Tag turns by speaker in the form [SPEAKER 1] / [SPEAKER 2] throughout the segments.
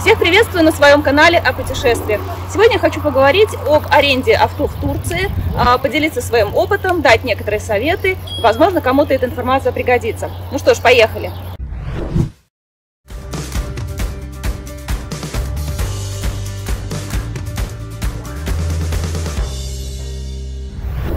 [SPEAKER 1] Всех приветствую на своем канале о путешествиях. Сегодня хочу поговорить об аренде авто в Турции, поделиться своим опытом, дать некоторые советы. Возможно, кому-то эта информация пригодится. Ну что ж, поехали!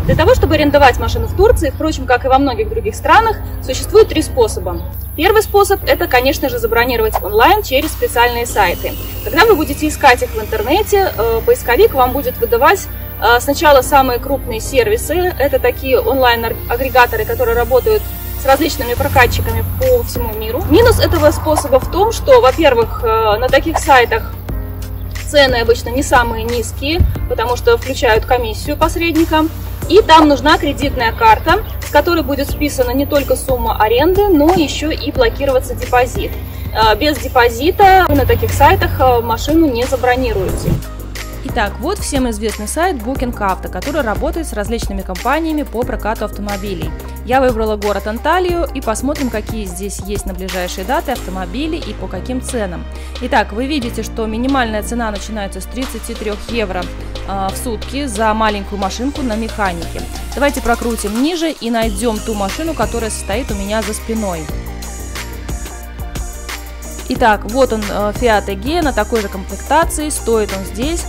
[SPEAKER 1] Для того, чтобы арендовать машину в Турции, впрочем, как и во многих других странах, существует три способа. Первый способ – это, конечно же, забронировать онлайн через специальные сайты. Когда вы будете искать их в интернете, поисковик вам будет выдавать сначала самые крупные сервисы. Это такие онлайн-агрегаторы, которые работают с различными прокатчиками по всему миру. Минус этого способа в том, что, во-первых, на таких сайтах цены обычно не самые низкие, потому что включают комиссию посредникам. И там нужна кредитная карта, с которой будет списана не только сумма аренды, но еще и блокироваться депозит. Без депозита вы на таких сайтах машину не забронируете.
[SPEAKER 2] Итак, вот всем известный сайт Booking.Auto, который работает с различными компаниями по прокату автомобилей. Я выбрала город Анталию и посмотрим, какие здесь есть на ближайшие даты автомобили и по каким ценам. Итак, вы видите, что минимальная цена начинается с 33 евро в сутки за маленькую машинку на механике. Давайте прокрутим ниже и найдем ту машину, которая стоит у меня за спиной. Итак, вот он, Fiat Egea на такой же комплектации, стоит он здесь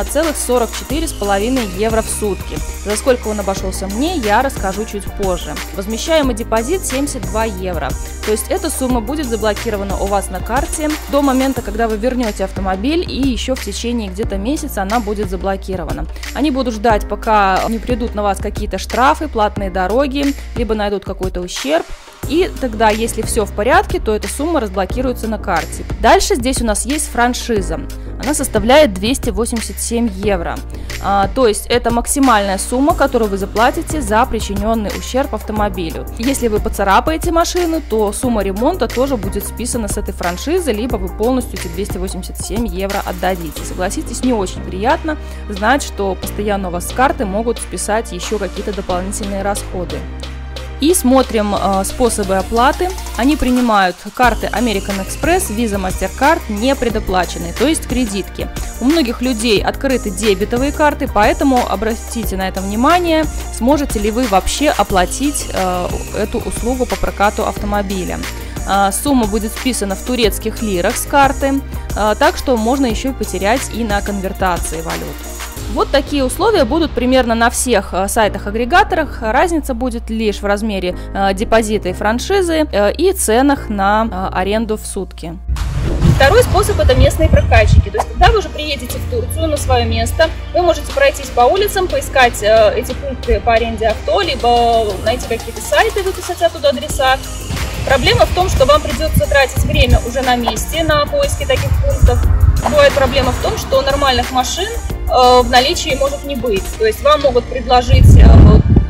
[SPEAKER 2] целых 44,5 евро в сутки. За сколько он обошелся мне, я расскажу чуть позже. Возмещаемый депозит 72 евро. То есть эта сумма будет заблокирована у вас на карте до момента, когда вы вернете автомобиль, и еще в течение где-то месяца она будет заблокирована. Они будут ждать, пока не придут на вас какие-то штрафы, платные дороги, либо найдут какой-то ущерб. И тогда, если все в порядке, то эта сумма разблокируется на карте. Дальше здесь у нас есть франшиза. Она составляет 287 евро. То есть это максимальная сумма, которую вы заплатите за причиненный ущерб автомобилю. Если вы поцарапаете машину, то сумма ремонта тоже будет списана с этой франшизы, либо вы полностью эти 287 евро отдадите. Согласитесь, не очень приятно знать, что постоянно у вас с карты могут списать еще какие-то дополнительные расходы. И смотрим способы оплаты. Они принимают карты American Express, Visa, MasterCard не предоплаченные, то есть кредитки. У многих людей открыты дебетовые карты, поэтому обратите на это внимание, сможете ли вы вообще оплатить эту услугу по прокату автомобиля. Сумма будет списана в турецких лирах с карты, так что можно еще и потерять и на конвертации валют. Вот такие условия будут примерно на всех сайтах-агрегаторах. Разница будет лишь в размере депозита и франшизы и ценах на аренду в сутки.
[SPEAKER 1] Второй способ – это местные прокатчики. То есть, когда вы уже приедете в Турцию на свое место, вы можете пройтись по улицам, поискать эти пункты по аренде авто, либо найти какие-то сайты, выписать оттуда адреса. Проблема в том, что вам придется тратить время уже на месте на поиски таких пунктов. Бывает проблема в том, что нормальных машин в наличии может не быть. То есть вам могут предложить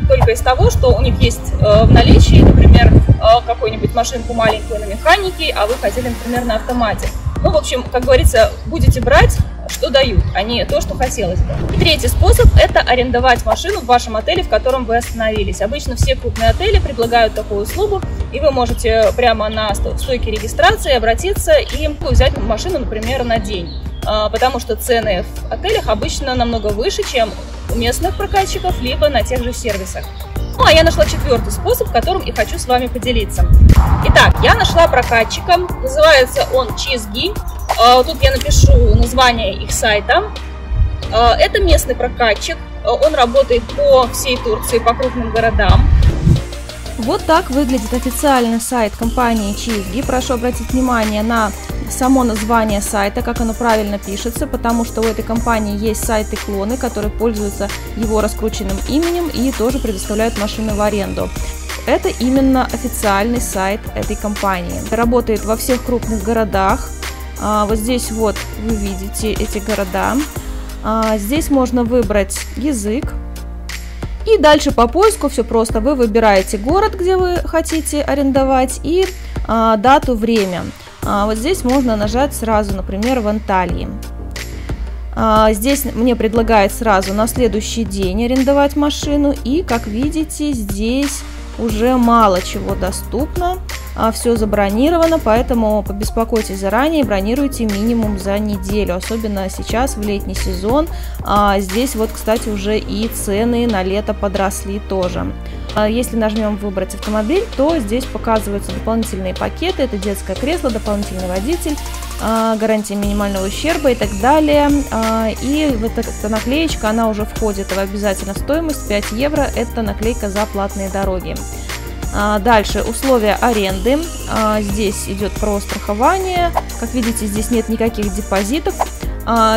[SPEAKER 1] только из того, что у них есть в наличии, например, какую-нибудь машинку маленькую на механике, а вы хотели, например, на автомате. Ну, в общем, как говорится, будете брать, что дают, а не то, что хотелось бы. И третий способ – это арендовать машину в вашем отеле, в котором вы остановились. Обычно все крупные отели предлагают такую услугу, и вы можете прямо на стойке регистрации обратиться и взять машину, например, на день. Потому что цены в отелях обычно намного выше, чем у местных прокатчиков, либо на тех же сервисах. Ну, а я нашла четвертый способ, которым и хочу с вами поделиться. Итак, я нашла прокатчика, называется он Чизги. Тут я напишу название их сайта. Это местный прокатчик, он работает по всей Турции, по крупным городам.
[SPEAKER 2] Вот так выглядит официальный сайт компании Чизги. Прошу обратить внимание на само название сайта, как оно правильно пишется, потому что у этой компании есть сайты-клоны, которые пользуются его раскрученным именем и тоже предоставляют машины в аренду. Это именно официальный сайт этой компании. Работает во всех крупных городах. Вот здесь вот вы видите эти города. Здесь можно выбрать язык. И дальше по поиску все просто. Вы выбираете город, где вы хотите арендовать, и дату, время. Вот здесь можно нажать сразу, например, в Анталии. Здесь мне предлагает сразу на следующий день арендовать машину. И, как видите, здесь уже мало чего доступно. все забронировано, поэтому побеспокойтесь заранее, бронируйте минимум за неделю, особенно сейчас в летний сезон. Здесь вот, кстати, уже и цены на лето подросли тоже. Если нажмем «Выбрать автомобиль», то здесь показываются дополнительные пакеты. Это детское кресло, дополнительный водитель, гарантия минимального ущерба и так далее. И вот эта наклеечка, она уже входит в обязательную стоимость 5 евро. Это наклейка за платные дороги. Дальше условия аренды. Здесь идет про страхование. Как видите, здесь нет никаких депозитов.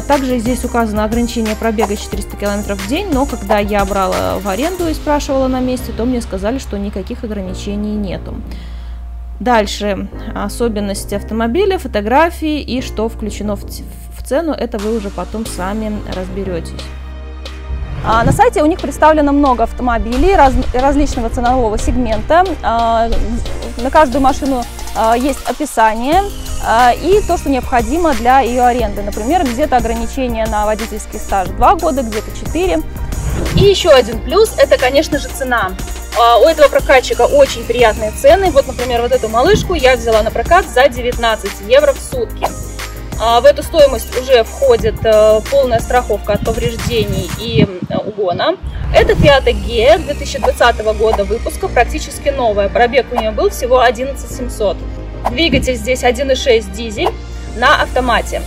[SPEAKER 2] Также здесь указано ограничение пробега 400 км в день, но когда я брала в аренду и спрашивала на месте, то мне сказали, что никаких ограничений нету. Дальше особенности автомобиля, фотографии и что включено в цену, это вы уже потом сами разберетесь.
[SPEAKER 1] На сайте у них представлено много автомобилей различного ценового сегмента. На каждую машину есть описание и то, что необходимо для ее аренды. Например, где-то ограничение на водительский стаж 2 года, где-то 4. И еще один плюс – это, конечно же, цена. У этого прокатчика очень приятные цены. Вот, например, вот эту малышку я взяла на прокат за 19 евро в сутки. В эту стоимость уже входит полная страховка от повреждений и угона. Это Fiat Egea 2020 года выпуска, практически новая. Пробег у нее был всего 11 700. Двигатель здесь 1.6 дизель на автомате.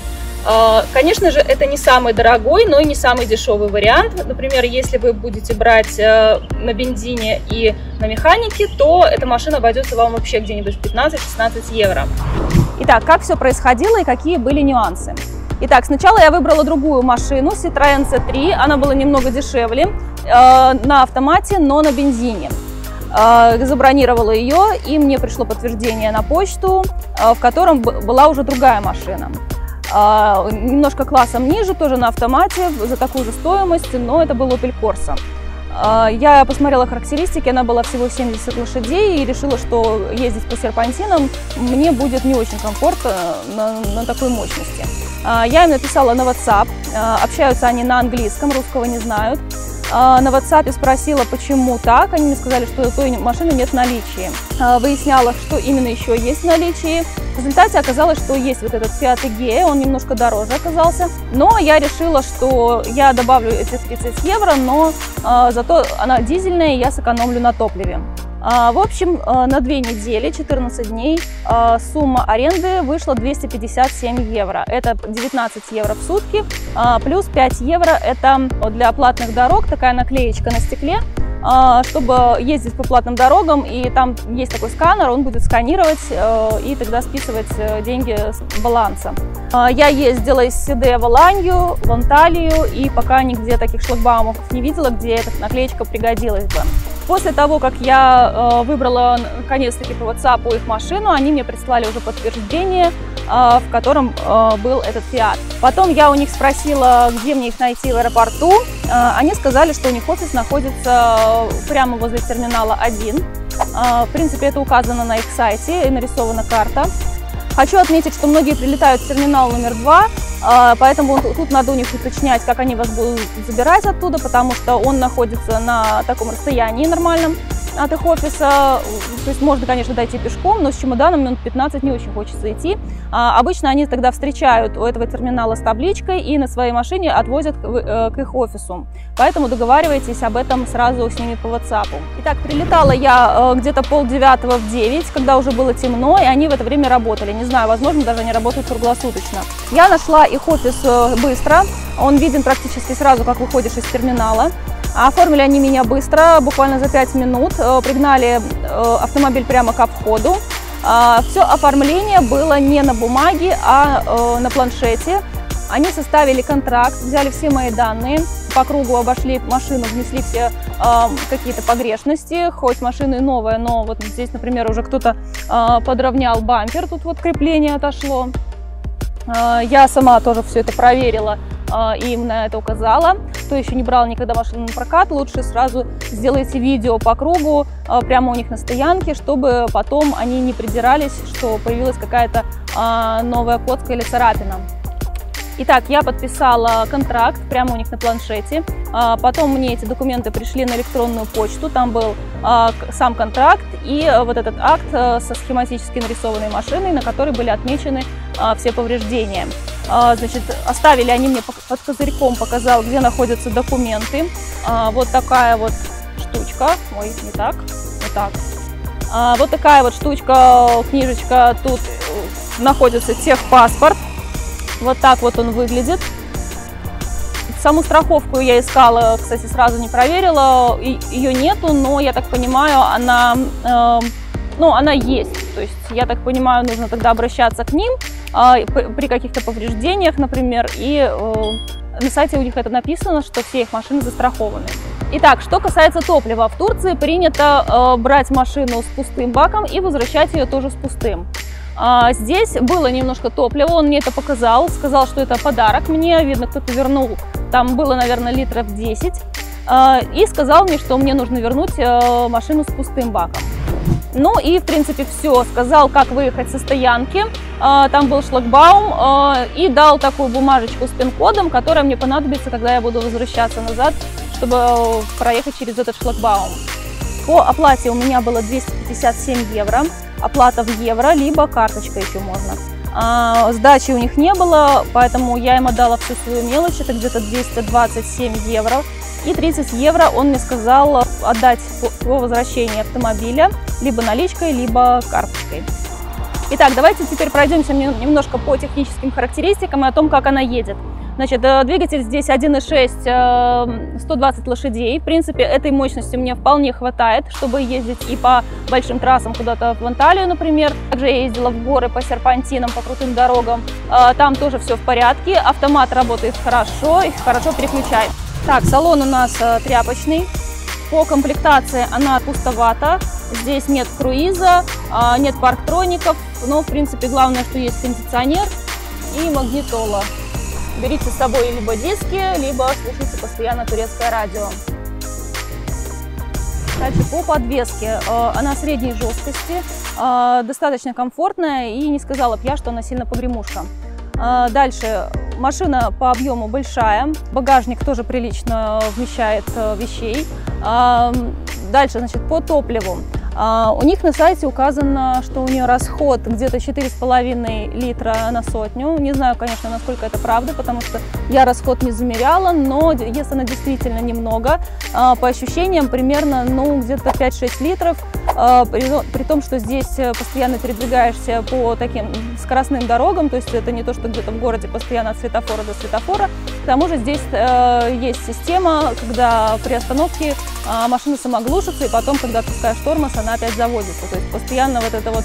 [SPEAKER 1] Конечно же, это не самый дорогой, но и не самый дешевый вариант. Например, если вы будете брать на бензине и на механике, то эта машина обойдется вам вообще где-нибудь 15-16 евро. Итак, как все происходило и какие были нюансы? Итак, сначала я выбрала другую машину, Citroën C3, она была немного дешевле, на автомате, но на бензине. Забронировала ее, и мне пришло подтверждение на почту, в котором была уже другая машина. Немножко классом ниже, тоже на автомате, за такую же стоимость, но это был Opel Corsa. Я посмотрела характеристики, она была всего 70 лошадей и решила, что ездить по серпантинам мне будет не очень комфортно на такой мощности. Я им написала на WhatsApp, общаются они на английском, русского не знают. На WhatsApp спросила, почему так, они мне сказали, что той машины нет в наличии. Выясняла, что именно еще есть в наличии. В результате оказалось, что есть вот этот Fiat Egea, он немножко дороже оказался. Но я решила, что я добавлю эти 30 евро, но зато она дизельная, и я сэкономлю на топливе. В общем, на 2 недели, 14 дней, сумма аренды вышла 257 евро. Это 19 евро в сутки, плюс 5 евро это для платных дорог, такая наклеечка на стекле, чтобы ездить по платным дорогам, и там есть такой сканер, он будет сканировать и тогда списывать деньги с баланса. Я ездила из Сиде в Аланью, в Анталию, и пока нигде таких шлагбаумов не видела, где эта наклеечка пригодилась бы. После того, как я выбрала наконец-таки по WhatsApp их машину, они мне прислали уже подтверждение, в котором был этот Fiat. Потом я у них спросила, где мне их найти в аэропорту. Они сказали, что у них офис находится прямо возле терминала 1. В принципе, это указано на их сайте и нарисована карта. Хочу отметить, что многие прилетают в терминал номер 2, поэтому тут надо у них уточнять, как они вас будут забирать оттуда, потому что он находится на таком расстоянии нормальном от их офиса. То есть можно, конечно, дойти пешком, но с чемоданом минут 15 не очень хочется идти. Обычно они тогда встречают у этого терминала с табличкой и на своей машине отвозят к их офису. Поэтому договаривайтесь об этом сразу с ними по WhatsApp. Итак, прилетала я где-то 8:30 в 9, когда уже было темно, и они в это время работали. Не знаю, возможно, даже они работают круглосуточно. Я нашла их офис быстро, он виден практически сразу, как выходишь из терминала. Оформили они меня быстро, буквально за 5 минут, пригнали автомобиль прямо ко входу. Все оформление было не на бумаге, а на планшете. Они составили контракт, взяли все мои данные, по кругу обошли машину, внесли все какие-то погрешности, хоть машина и новая, но вот здесь, например, уже кто-то подровнял бампер, тут вот крепление отошло. Я сама тоже все это проверила и им на это указала. Кто еще не брал никогда машину на прокат, лучше сразу сделайте видео по кругу прямо у них на стоянке, чтобы потом они не придирались, что появилась какая-то новая коцка или царапина.
[SPEAKER 2] Итак, я подписала контракт прямо у них на планшете. Потом мне эти документы пришли на электронную почту. Там был сам контракт и вот этот акт со схематически нарисованной машиной, на которой были отмечены все повреждения. Значит, оставили они мне под козырьком, показал, где находятся документы. Вот такая вот штучка. Ой, не так, вот так. Вот такая вот штучка, книжечка. Тут находится техпаспорт. Вот так вот он выглядит. Саму страховку я искала, кстати, сразу не проверила, ее нету, но я так понимаю, она есть. То есть, я так понимаю, нужно тогда обращаться к ним при каких-то повреждениях, например, и на сайте у них это написано, что все их машины застрахованы. Итак, что касается топлива, в Турции принято брать машину с пустым баком и возвращать ее тоже с пустым. Здесь было немножко топлива, он мне это показал, сказал, что это подарок мне, видно, кто-то вернул, там было, наверное, литров 10, и сказал мне, что мне нужно вернуть машину с пустым баком. Ну и, в принципе, все, сказал, как выехать со стоянки, там был шлагбаум, и дал такую бумажечку с пин-кодом, которая мне понадобится, когда я буду возвращаться назад, чтобы проехать через этот шлагбаум. По оплате у меня было 257 евро. Оплата в евро, либо карточка еще можно. Сдачи у них не было, поэтому я им отдала всю свою мелочь, это где-то 227 евро. И 30 евро он мне сказал отдать по возвращении автомобиля, либо наличкой, либо карточкой. Итак, давайте теперь пройдемся немножко по техническим характеристикам и о том, как она едет. Значит, двигатель здесь 1.6, 120 лошадей. В принципе, этой мощности мне вполне хватает, чтобы ездить и по большим трассам куда-то в Анталию, например. Также я ездила в горы по серпантинам, по крутым дорогам. Там тоже все в порядке. Автомат работает хорошо, их хорошо переключает. Так, салон у нас тряпочный. По комплектации она пустовата. Здесь нет круиза, нет парктроников. Но, в принципе, главное, что есть кондиционер и магнитола. Берите с собой либо диски, либо слушайте постоянно турецкое радио. Дальше по подвеске. Она средней жесткости, достаточно комфортная, и не сказала бы я, что она сильно погремушка. Дальше машина по объему большая, багажник тоже прилично вмещает вещей. Дальше, значит, по топливу. У них на сайте указано, что у нее расход где-то 4,5 литра на сотню. Не знаю, конечно, насколько это правда, потому что я расход не замеряла, но если она действительно немного, по ощущениям примерно где-то 5-6 литров, при том, что здесь постоянно передвигаешься по таким скоростным дорогам, то есть это не то, что где-то в городе постоянно от светофора до светофора. К тому же здесь есть система, когда при остановке машина сама глушится, и потом, когда отпускаешь тормоз, она опять заводится. То есть постоянно вот эта вот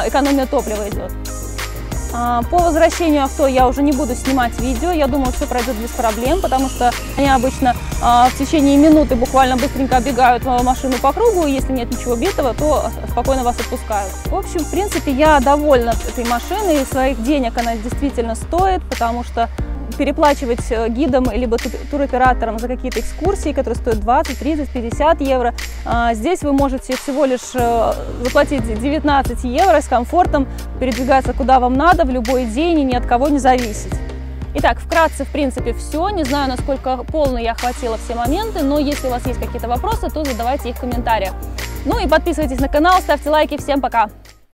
[SPEAKER 2] экономия топлива идет. По возвращению авто я уже не буду снимать видео, я думаю, все пройдет без проблем, потому что они обычно в течение минуты буквально быстренько оббегают машину по кругу, и если нет ничего битого, то спокойно вас отпускают. В общем, в принципе, я довольна этой машиной, и своих денег она действительно стоит, потому что переплачивать гидам либо туроператорам за какие-то экскурсии, которые стоят 20, 30, 50 евро. Здесь вы можете всего лишь заплатить 19 евро с комфортом, передвигаться куда вам надо в любой день и ни от кого не зависеть. Итак, вкратце, в принципе, все. Не знаю, насколько полно я охватила все моменты, но если у вас есть какие-то вопросы, то задавайте их в комментариях. Ну и подписывайтесь на канал, ставьте лайки. Всем пока!